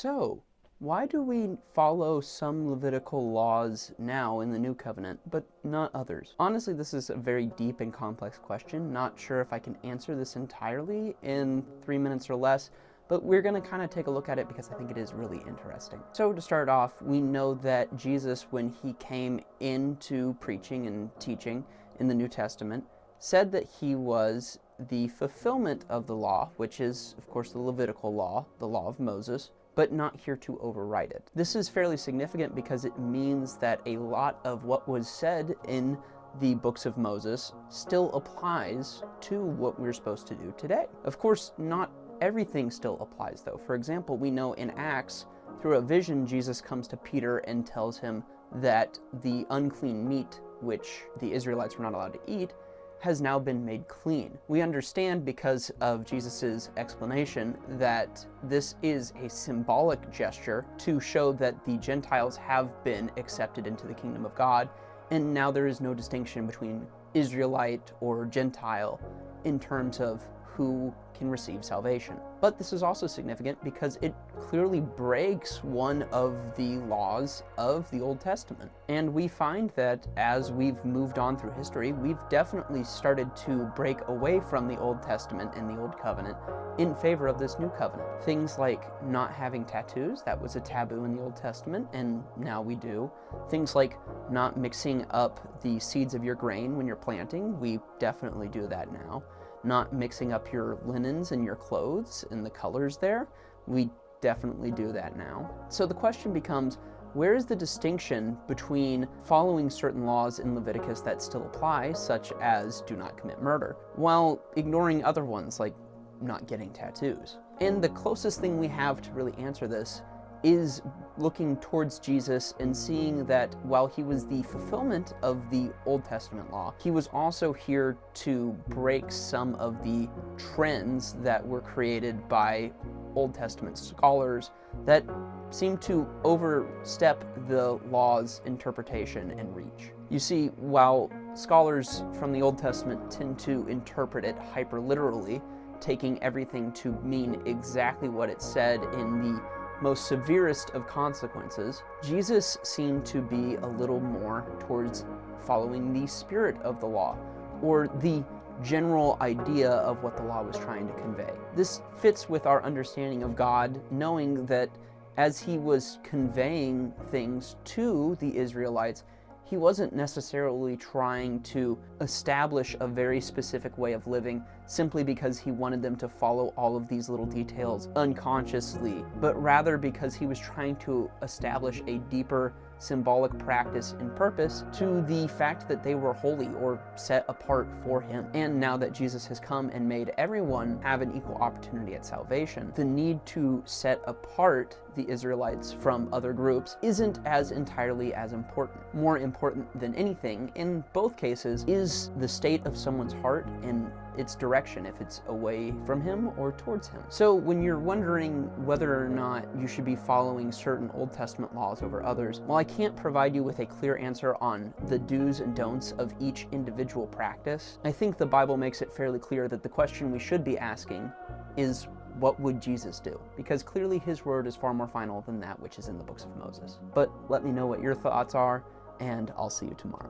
So, why do we follow some Levitical laws now in the New Covenant, but not others? Honestly, this is a very deep and complex question. Not sure if I can answer this entirely in 3 minutes or less, but we're going to kind of take a look at it because I think it is really interesting. So to start off, we know that Jesus, when he came into preaching and teaching in the New Testament, said that he was the fulfillment of the law, which is, of course, the Levitical law, the law of Moses, but not here to override it. This is fairly significant because it means that a lot of what was said in the books of Moses still applies to what we're supposed to do today. Of course, not everything still applies, though. For example, we know in Acts, through a vision, Jesus comes to Peter and tells him that the unclean meat, which the Israelites were not allowed to eat, has now been made clean. We understand because of Jesus' explanation that this is a symbolic gesture to show that the Gentiles have been accepted into the kingdom of God, and now there is no distinction between Israelite or Gentile in terms of who can receive salvation. But this is also significant because it clearly breaks one of the laws of the Old Testament. And we find that as we've moved on through history, we've definitely started to break away from the Old Testament and the Old Covenant in favor of this New Covenant. Things like not having tattoos, that was a taboo in the Old Testament, and now we do. Things like not mixing up the seeds of your grain when you're planting, we definitely do that now. Not mixing up your linens and your clothes and the colors there, we definitely do that now. So the question becomes, where is the distinction between following certain laws in Leviticus that still apply, such as do not commit murder, while ignoring other ones like not getting tattoos? And the closest thing we have to really answer this is looking towards Jesus and seeing that while he was the fulfillment of the Old Testament law, he was also here to break some of the trends that were created by Old Testament scholars that seem to overstep the law's interpretation and reach. You see, while scholars from the Old Testament tend to interpret it hyper-literally, taking everything to mean exactly what it said in the most severest of consequences, Jesus seemed to be a little more towards following the spirit of the law, or the general idea of what the law was trying to convey. This fits with our understanding of God, knowing that as he was conveying things to the Israelites, he wasn't necessarily trying to establish a very specific way of living simply because he wanted them to follow all of these little details unconsciously, but rather because he was trying to establish a deeper symbolic practice and purpose to the fact that they were holy or set apart for him. And now that Jesus has come and made everyone have an equal opportunity at salvation, the need to set apart the Israelites from other groups isn't as entirely as important. More important than anything, in both cases, is the state of someone's heart and its direction, if it's away from him or towards him. So when you're wondering whether or not you should be following certain Old Testament laws over others, while I can't provide you with a clear answer on the do's and don'ts of each individual practice, I think the Bible makes it fairly clear that the question we should be asking is, what would Jesus do? Because clearly his word is far more final than that which is in the books of Moses. But let me know what your thoughts are, and I'll see you tomorrow.